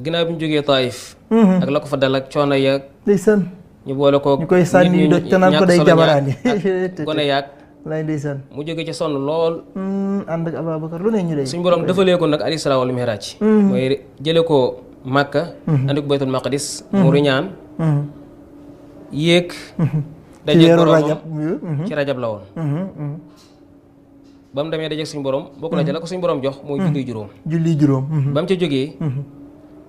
ginnaaw bi ñu jógee Taif ak la ko fa dal ak coono yaag ndeysaan ñu boole ko ñu koy sànni doj te naan ko day jabaraani gone yaag lay ndeysaan mu jógee ca sonn lool ànd ak Ababacar lu ne ñu lay suñ borom defalee ko nag al isra wal mi'raj mooy jële ko Makka andi ko baytul maqdis mu riñaan yéeg dajeeg boromam ci rajab la woon ba mu demee dajeeg suñu borom bokk na ci la ko suñu borom jox mooy julli juróom ba mu ca jógee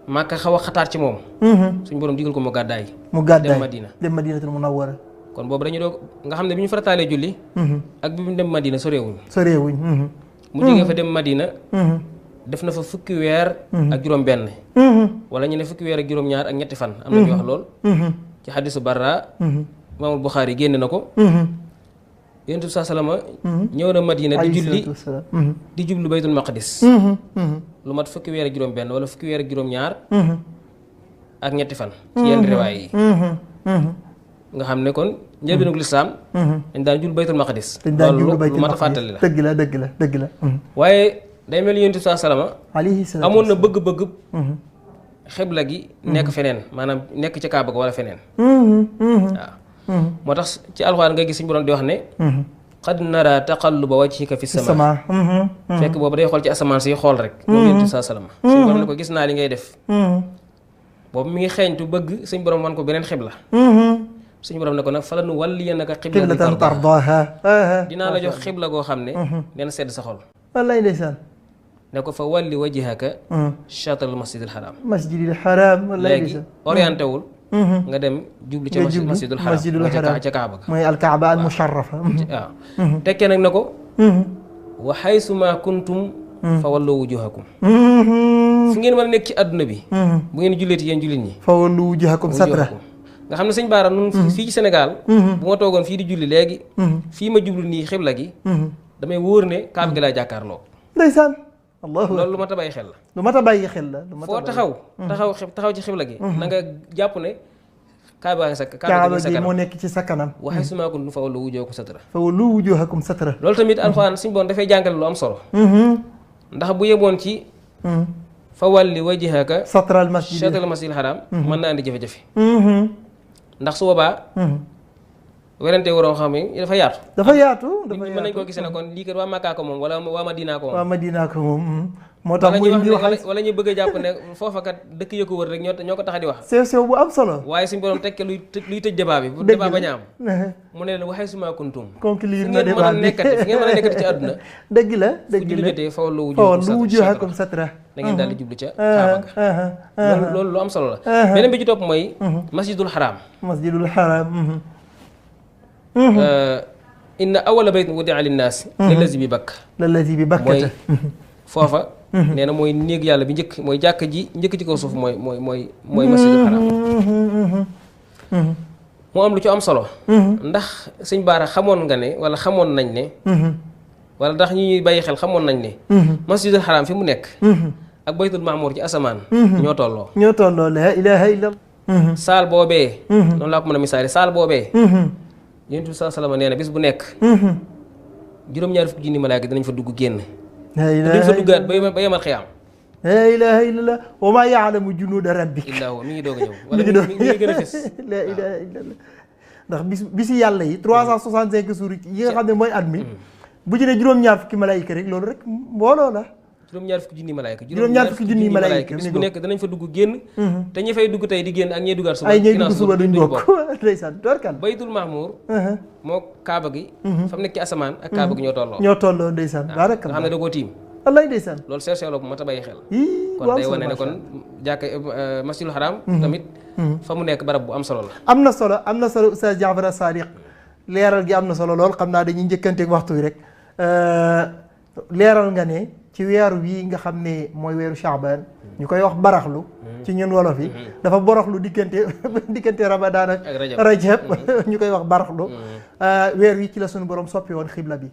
Makka xaw a xataar ci moom suñu borom digal ko mu gàddaay dem Madinatul Munawwara kon boobu dañu doog nga xam ne bi ñu farataalee julli ak bi mu dem Madina soreewuñ mu jógee fa dem Madina def na fa fukki weer ak juróom benn wala ñu ne fukki weer ak juróom ñaar ak ñetti fan am na ñu wax lool ci xadisu Barra Imaamul Buxaari génne na ko Yonent bi salama ñëw na Madina di jublu baytul maqdis lu mat fukki weer ak juróom benn wala fukki weer ak juróom ñaar ak ñetti fan ci yenn riwaay yi nga xam ne kon njëlbéenug lislaam dañ daan jublu baytul maqdis loolu lu mat a fàttali la dëgg la waaye day mel ni Yonent bi salama amoon na bëgg-bëgg xibla gi nekk feneen maanaam nekk ca Kaaba ga wala feneen waaw moo tax ci alxuraan nga gis suñu borom di wax ne qad nara taqalluba wajhika fi sama fekk boobu day xool ci asamaan si xool rek moom Yonent bi salama suñu borom ne ko gis naa li ngay def boobu mi ngi xeeñtu bëgg suñu borom wan ko beneen xibla suñu borom ne ko nag fala nu walliyannaka qiblatan tardaha dinaa la jox xibla goo xam ne dina sedd sa xol wallaay ndeysaan ne ko fa walli wajhaka shatral masjidil haram wallaay léegi orienté wul nga dem jublu ca masjidul haram ca Kaaba ga mooy alkaaba al musharrafa waaw tekkee nag ne ko wa haysu ma kuntum fa wallu wujuhakum fu ngeen mën a nekk ci àdduna bi bu ngeen julleeti yéen jullit ñi fa wallu wujuhakum nga xam ne sëñ Baara nun fii ci Sénégal bu ma toogoon fii di julli léegi fii ma jublu nii xibla gi damay wóor ne kaaba gi laa jàkkaarloo ndeysaan allahu loolu lu mat a bàyyi xel la lu mat a bàyyi xel la foo taxaw ci xibla gi na nga jàpp ne kaaba gi moo nekk ci sa kanam waxee su maakuntum fa wallu wujuhakum satra fa wallu wujuhakum satra loolu tamit alxuraan suñu boon dafay jàngale lu am solo ndax bu yemoon ci fa walli wajhaka satral masjidil haram mën naa indi jafe-jafe ndax su boobaa werante waroo xam ne dafa yaatu mën nañ koo gisee ne kon lii kat waa Makka ko moom wala waa Madina ko moom moo tax muy indi wax wala ñu bëgg a jàpp ne foofa kat dëkk yëkko wër rek ñoo ko tax di wax sew bu am solo waaye suñu borom tekke luy tëj débat bi bu débat bañ a am mu ne leen waxee suma kuntum conclure na débat bi fi ngeen mën a nekkati ci àdduna dëgg la fu julli jotee fa wallu wujuhakum satra da ngeen daal di jublu ca Kaaba ga loolu lu am solo la beneen bi ci topp mooy masjidul haram inna awwala baytin wudi'a linnaas lallazi bi Bakka mooy foofa nee na mooy néeg yàlla bi njëkk mooy jàkk ji njëkk ci kaw suuf mooy masjidul haram moo am lu ci am solo ndax sëñ Baara xamoon nga ne wala xamoon nañ ne wala ndax ñi ñuy bàyyi xel xamoon nañ ne masjidul haram fi mu nekk ak baytul mahmur ci asamaan ñoo tolloo la ilaha illallah saal boobee noonu laa ko mën a misaale saal boobee Yonent bi sallallahu alayhi wa sallam nee na bis bu nekk juróom-ñaari fukki junni malaaka dinañ fa dugg génn duñ fa duggaat ba yemal xiyaam la ilaha illallah wa maa ya'lamu junuuda rabbika illaa huwa mi ngi doog a ñëw wala mi ngi gën a fës la ilaha illallah ndax bisi yàlla yi 365 jours yi nga xam ne mooy at mi bu ci ne juróom-ñaar fukki malaayika rek loolu rek mbooloo la juróom-ñaar fukki junni malaayika bis bu nekk danañ fa dugg génn te ñi fay dugg tey di génn ak ñiy duggaat suba ay ñuy dugg suba duñ bokk ndeysaan torkal baytul mahmur moo kaaba gi fa mu nekk ci asamaan ak kaaba gi ñoo tolloo ndeysaan baraka nga xam ne da koo tiim wallaay ndeysaan loolu seet-seetloo bu mat a bàyyi xel kon day wane ne kon jàkka masjidul haram tamit fa mu nekk barab bu am solo la am na solo Oustaz Jaafar Sadiq leeral gi am na solo lool xam naa dañuy njëkkanteeg waxtu wi rek leeral nga ne ci weeru wii nga xam ne mooy weeru Shaaban ñu koy wax baraxlu ci ñun wolof yi dafa boroxlu diggante Ramadan ak Rajab ñu koy wax baraxlu weer wi ci la suñu borom soppi woon xibla bi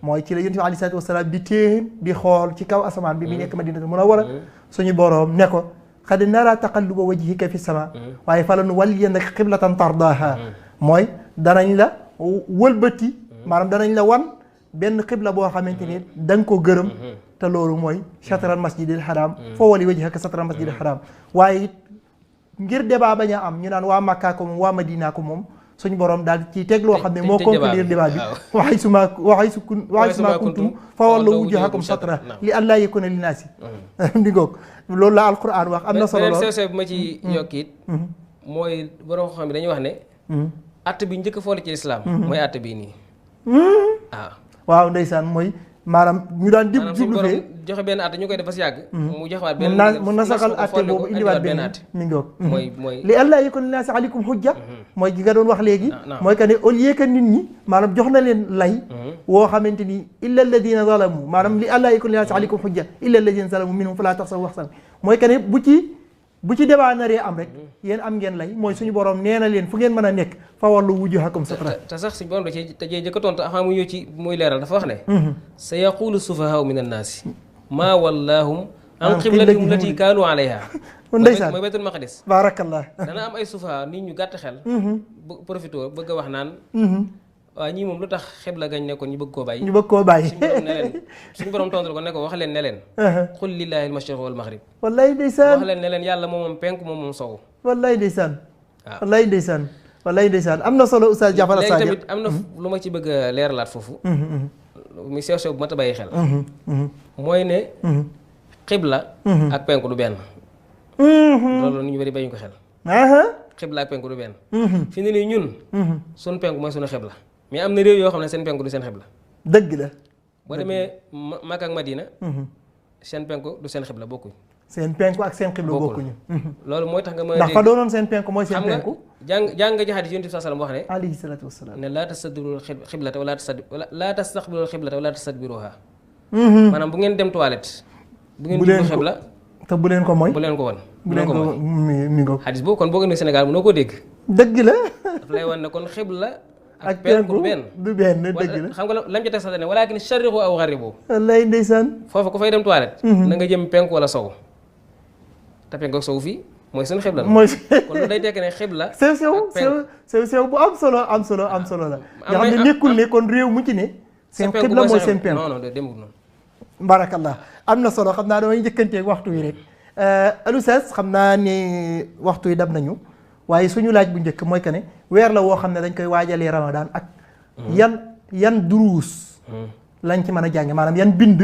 mooy ci la Yonent bi alayhi salaatu wasalaam di téen di xool ci kaw asamaan bi nekk Madinatul Munawwara suñu borom ne ko qad naraa taqalluba wajhika fi sama waaye falanuwalliyannaka qiblatan tardaaha mooy danañ la wëlbati maanaam danañ la wan benn xibla boo xamante ni da nga ko gërëm te loolu mooy shatral masjidil haram foo wali wajhaka shatral masjidil haram waaye it ngir débat bañ a am ñu naan waa Makka ko moom waa Madina ko moom suñu borom daal ci teg loo xam ne moo conclure débat bi waxay suma kuntum fa wallu wujuhakum shatra li allaa yakuna linnaasi di ngoog loolu la alquran wax am na solo lool beneen sew bi ma ci yokk it mooy borom xam ne dañuy wax ne att bi njëkk foole ci lislaam mooy att bii nii waaw ndeysaan mooy maanaam ñu daan jublu fee joxe benn at ñu koy def ba si yàgg mu joxewaat mun na saxal atte boobu indiwaat benn at mi ngoog mooy li allaa yakuna linnaasi aleykum hujja mooy gi nga doon wax léegi mooy que ne au lieu que nit ñi maanaam jox na leen lay woo xamante ni illa alladina zalamu maanaam li allaa yakuna linnaasi aleykum hujja illa alladina zalamu minhum falaa taxsaw waxsan mooy que ne bu ci débat naree am rek yéen am ngeen lay mooy suñu borom nee na leen fu ngeen mën a nekk fa wallu wujuhakum satra te sax suñu borom da cee jëkk a tontu avant mu ñëw ci muy leeral dafa wax ne sa yaqulu sufahaau min annaasi maa wallaahum an qiblatihim lati kaanu alayha ndeysaan mooy baytul maqdis baarakallah dana am ay sufaha nit ñu gàtt xel profité bëgg a wax naan waaw ñii moom lu tax xibla gañ nekkoon ñu bëgg koo bàyyi suñu borom tontu ko ne ko wax leen ne leen qul lillahi al-mashriq wal maghrib wallaay ndeysaan wax leen ne leen yàlla moom penku moom sow wallaay ndeysaan wallaay ndeysaan am na solo Oustaz Jaafar Sadiq léegi tamit am na lu ma ci bëgg a leeralaat foofu muy sew sew bu mat a bàyyi xel mooy ne xibla ak penku du benn loolu nit ñu bari bàyyi ko xel xibla ak penku du benn fi ne nii ñun suñ penku mooy suñu xibla mais am na réew yoo xam ne seen penku du seen xibla dëgg la boo demee Makka ak Madina seen penku du seen xibla bokkuñ seen penku ak seen xibla bokkuñu loolu mooy tax nga mën a ndax fa doonoon seen penku mooy seen penku jàng nga ci hadiis Yonent bi sallallahu alayhi wa sallam wax ne alayhi salaatu wasalaam ne laa tastadbirul xiblata laa tastaqbilul xiblata wala tastadbiruha maanaam bu ngeen dem toilette bu ngeen jublu xibla te bu leen ko mooy bu leen ko wan. bu leen ko mi ngo xadis boobu kon boo ko indee Sénégal mënoo koo dégg. dëgg la. daf lay wan ne kon xibla ak penku du benn dëgg la. xam nga lam ca teg sax ne walaakin sharriqu aw gharribu. wallaay ndeysaan. foofu ku fay dem toilette. na nga jëm penku wala sow. te penku ak sow fii mooy seen xibla la. mooy kon lu day tekk ne xibla. sew bu am solo la. nga xam ne nekkul ne kon réew mu ci ne. seen xibla mooy seen penku. non non demul noonu. barakallah am na solo xam naa damay njëkkanteeg waxtu wi rek Oustaz xam naa ne waxtu yi dab nañu waaye suñu laaj bu njëkk mooy que ne weer la woo xam ne dañ koy waajalee Ramadan ak yan duruus lañ ci mën a jànge maanaam yan bind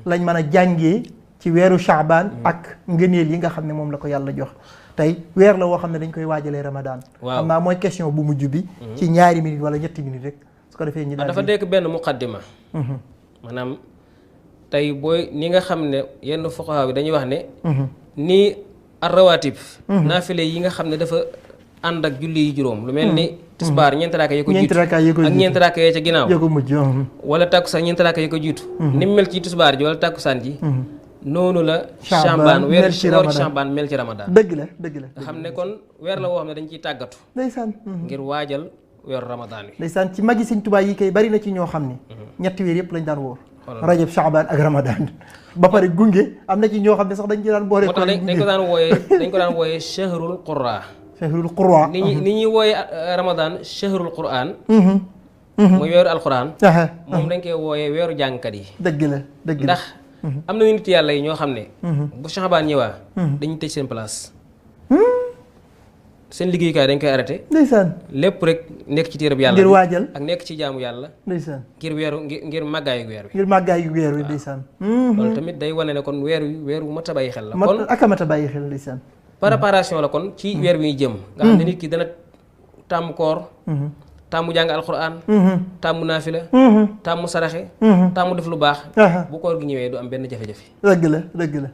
lañ mën a jàngee ci weeru Shaaban ak ngëneel yi nga xam ne moom la ko yàlla jox tey weer la woo xam ne dañ koy waajalee Ramadan. waaw xam naa mooy question bu mujj bi. ci ñaari minutes wala ñetti minutes rek su ko defee ñu daal dafa nekk benn muqaddima maanaam tey booy ni nga xam ne yenn fuqaha bi dañuy wax ne ni arrawatib naafile yi nga xam ne dafa ànd ak julli yi juróom lu mel ni tisbaar ñeenti raaka yi ko jiitu ak ñeenti raaka yi ca ginnaaw ko mujj wala tàkkusaan ñeenti raaka yi ko jiitu ni mu mel ci tisbaar ji wala tàkkusaan ji noonu la Shaaban weer ci Shaaban mel ci Ramadan dëgg la nga xam ne kon weer la woo xam ne dañ ciy tàggatu ndeysaan ngir waajal weeru Ramadan wi ndeysaan ci magi Sëñ Tuubaa yi kay bari na ci ñoo xam ne ñetti weer yëpp lañ daan wóor Rajab Shaaban ak Ramadan ba pare gunge am na ci ñoo xam ne sax dañ ci daan boole moo tax dañ ko daan wooyee shahrul qurra ni ñuy wooyee Ramadan shahrul Qur'an mooy weeru alquran moom dañ koy wooyee weeru jàngkat yi dëgg la ndax am na nit yàlla yi ñoo xam ne bu Shaaban ñëwaa dañuy tëj seen place seen liggéeyukaay dañ koy arrêté ndeysaan lépp rek nekk ci téereb yàlla ngir waajal ak nekk ci jaamu yàlla ndeysaan ngir màggaayu weer wi ngir màggaayu weer wi ndeysaan loolu tamit day wane ne kon weer wu mat a bàyyi xel la kon ak a mat a bàyyi xel ndeysaan préparation la kon ci weer wi ñu jëm nga xam ne nit ki dana tàmm koor tàmm jàng alquran tàmm naafila tàmm saraxe tàmm def lu baax bu koor gi ñëwee du am benn jafe-jafe dëgg la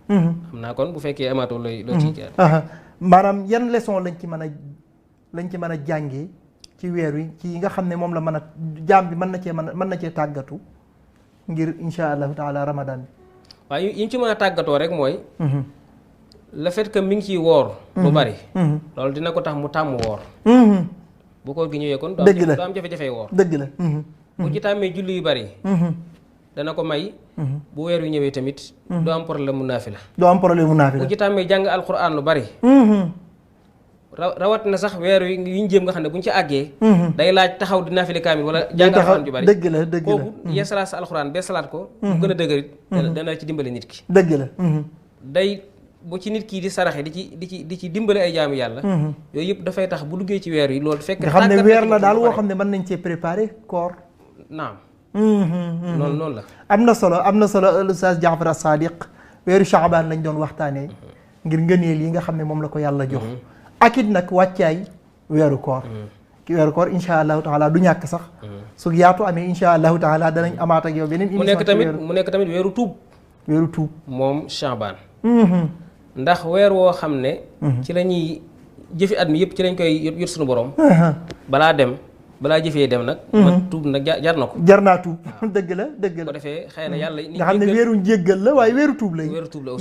xam naa kon bu fekkee amaatoo loo ciy jaar maanaam yan leçon lañ ci mën a jàngee ci weer wi ci nga xam ne moom la mën a jaam bi mën na cee tàggatu ngir insha allahu taala Ramadan bi waaye yi ñu ci mën a tàggatoo rek mooy le fait que mi ngi ciy woor lu bari loolu dina ko tax mu tàmm woor bu koor gi ñëwee kon du am jafe-jafe woor dëgg la bu ci tàmmee julli yu bari dana ko may bu weer wi ñëwee tamit du am problème mu naafila bu ci tàmmee jàng alquran lu bari rawat na sax weer wi ñu jëm nga xam ne bu ñu ci àggee day laaj taxaw di naafila kaamil wala jàng alquran ju bari dëgg la kooku yeesalaat sa alquran bee salaat ko mu gën a dëgërit dana ci dimbale nit ki dëgg la day bu ci nit kii di saraxe di ci dimbale ay jaamu yàlla yooyu yëpp dafay tax bu duggee ci weer yi loolu fekk nga xam ne weer la daal woo xam ne mën nañ cee préparer koor naam noonu la am na solo Oustaz Jaafar As-Sadiq weeru Shaaban lañ doon waxtaanee ngir ngëneel yi nga xam ne moom la ko yàlla jox ak it nag wàccaay weeru koor insha allahu taala du ñàkk sax su yaatu amee insha allahu taala danañ amaat ak yow beneen émission mu nekk tamit weeru tuub moom Shaaban ndax weer woo xam ne ci la ñuy jëfi at mi yëpp ci lañ koy yot suñu borom balaa jëfee dem nag man tuub nag jar na ko jar naa tuub dëgg la ko defee xëy na yàlla nga xam ne weeru jéggal la waaye weeru tuub la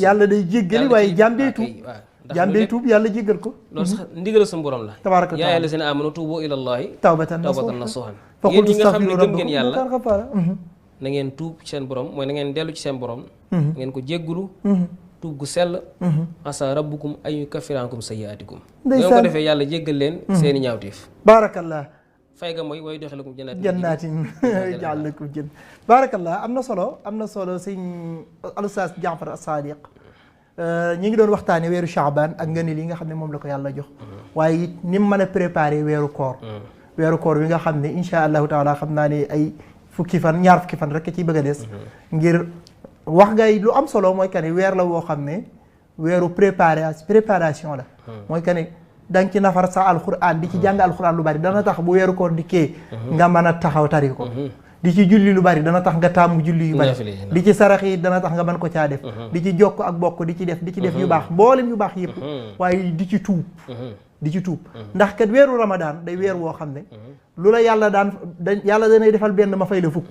yàlla day jéggali waaye jàmbee tuub yàlla jéggal ko loolu sax ndigal suñu borom la tabaaraka yaa ayyuhal lazina aamanu tuubu ilallahi tawbatan nasuhan yéen ñi nga xam ne gëm ngeen yàlla na ngeen tuub ci seen borom mooy na ngeen dellu ci seen borom ngeen ko jéggulu tuub gu sell asa rabbukum ay yukaffira ankum sayyi'atikum ngeen ko defee yàlla jéggal leen seeni ñaawteef baarakallah fay ga mooy way doxalakum jannaatin ja'alakum jën baarakallah am na solo sëñ Oustaz Jaafar As-Sadiq ñi ngi doon waxtaane weeru Shaaban ak ngëneel yi nga xam ne moom la ko yàlla jox waaye it ni mu mën a préparer weeru koor wi nga xam ne insha allahu taala xam naa ne ay ñaar fukki fan rek ciy bëgg a des ngir wax ngay lu am solo mooy que ne weer la woo xam ne weeru préparation la mooy que ne da nga ci nafar sa alxuraan di ci jàng alxuraan lu bari dana tax bu weeru koor dikkee nga mën a taxaw tari ko di ci julli lu bari dana tax nga tàmm julli yu bari di ci sarax yi dana tax nga mën ko caa def di ci jokk ak bokk di ci def yu baax mboolem yu baax yëpp waaye di ci tuub ndax kat weeru Ramadan day weer woo xam ne lu la yàlla danay defal benn ma fay la fukk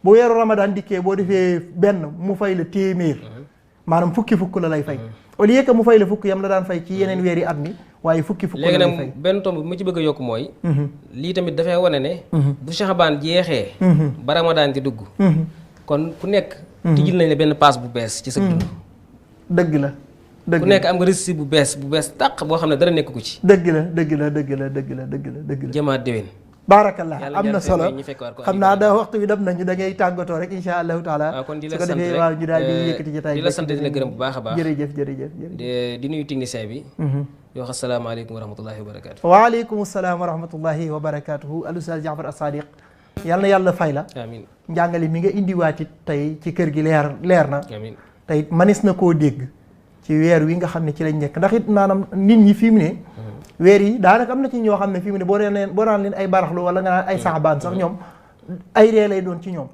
bu weeru Ramadan dikkee boo defee benn mu fay la téeméer maanaam fukki fukk la lay fay au lieu que mu fay la fukk yam la daan fay ci yeneen weer yi at mi waaye fukki fukk la lay fay. léegi nag benn tomb bi ma ci bëgg a yokk mooy lii tamit dafay wane ne bu Sha'ban jeexee ba Ramadan di dugg kon ku nekk tijjil nañ la benn paas bu bees ci sa dund. dëgg la dëgg ku nekk am nga récit bu bees tàq boo xam ne dara nekk ko ci. dëgg la dëgg la dëgg la dëgg la dëgg la dëgg la jëmaat déwén. baarakallah am na solo xam naa da waxtu bi dem nañu da ngay tàggatoo rek insha allahu taala. waaw kon di la su ko sant defee rek waaw ñu daal di yëkkati jotaay di la sant di la gërëm bu baax a baax. jërëjëf jërëjëf di nuyu technicien bi. di wax asalaamaaleykum wa rahmatullahi wa barakaatu. waaleykum salaam wa rahmatullahi wa barakaatuhu al Oustaz Jaafar As-Sadiq yal na yàlla fay la. amiin njàngale mi nga indiwaatit tey ci kër gi leer na. amiin tey manis na koo dégg ci weer wi nga xam ne ci lañ nekk ndax it maanaam nit ñi fi mu ne weer yi daanaka am na ci ñoo xam ne fi mu ne boo naan leen ay baraxlu wala nga naan ay saxbaan sax ñoom ay ree lay doon ci ñoom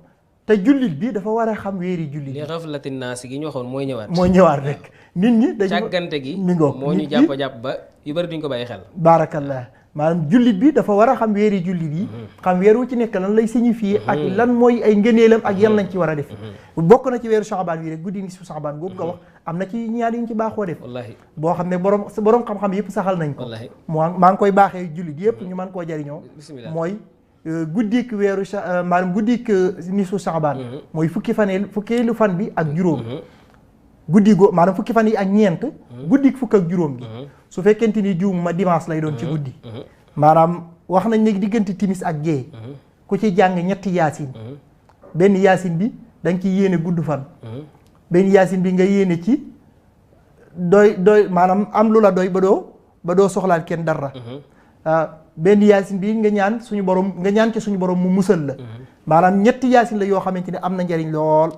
te jullit bi dafa war a xam weeri jullit li xaflati naas gi ñu waxoon mooy ñëwaat rek nit ñi dañu càggante gi mi ngoog moo ñu jàpp ba yu bëri duñ ko bàyyi xel. baarakallah maanaam jullit bi dafa war a xam weeri jullit yi xam weer wu ci nekk lan lay signifier ak lan mooy ay ngëneelam ak yan lañ ci war a def bokk na ci weeru Sha'ban bi rek guddi ni su Sha'ban googu nga wax am na ci ñaar yu ñu ci baaxoo def boo xam ne borom xam-xam yëpp saxal nañ ko maa ngi koy baaxee jullit yëpp ñu mën koo jariñoo mooy guddik weeru maanaam guddik nisu Sha'ban mooy fukkeelu fan bi ak juróom guddi go maanaam fukki fan yi ak ñeent guddik fukk ak juróom gi su fekkente ni juum ma dimanche lay doon ci guddi maanaam wax nañ ne diggante timis ak gée ku ci jàng ñetti yaasin benn yaasin bi da nga ci yéene gudd fan benn yaasin bi nga yéene ci doy maanaam am lu la doy ba doo soxlaal kenn dara benn yaasin bi nga ñaan ci suñu borom mu musal la maanaam ñetti yaasin la yoo xamante ne am na njariñ lool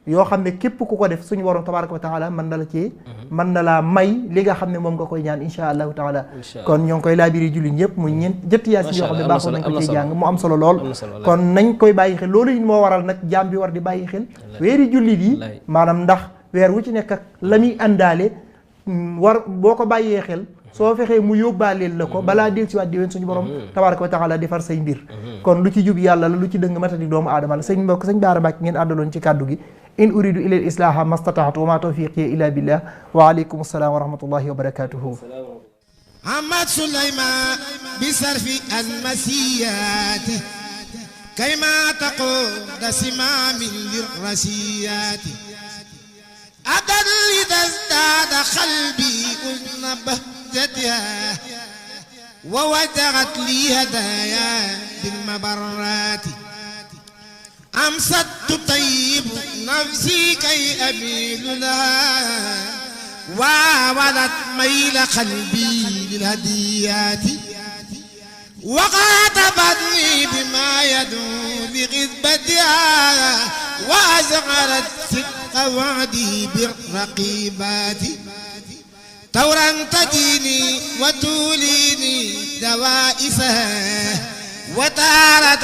yoo xam ne képp ku ko def suñu borom tabaraka wa taala mën na la ci mën na laa may li nga xam ne moom nga koy ñaan insha allahu taala kon ñoo ngi koy laabiri jullit ñëpp mu ñetti yaasin yoo xam ne baaxoon nañ ko ciy jàng mu am solo lool kon nañ koy bàyyi xel loolu it moo waral nag jaam bi war di bàyyi xel weeri jullit yi maanaam ndax weer wu ci nekk ak la muy àndaale boo ko bàyyee xel soo fexee mu yóbbaaleel la ko balaa del si waat di ween suñu borom tabaraka wa taala defar say mbir kon lu ci jub yàlla la lu ci dëng matadi doomu aadama la sëñ Baara Mbàkke ngeen àddaloon ci kàddu gi in uridu ila al islaha mastataatu wa ma tawfiqi illa billah wa alaykum assalaam wa rahmatullahi wa barakatuhu Ahmad Sulayman bi sarfi al masiyat kayma taqud simamin lirrasiyat أدل إذا ازداد قلبي أذن بهجتها ووجهت لي هدايا بالمبرات أمست تطيب نفسي كي أميل لها وولت ميل قلبي للهديات وخاطبتني بما يدعو لغذبتها وأزغرت صدق وعدي بالرقيبات ثورا تديني وتوليني دوائسها وتارة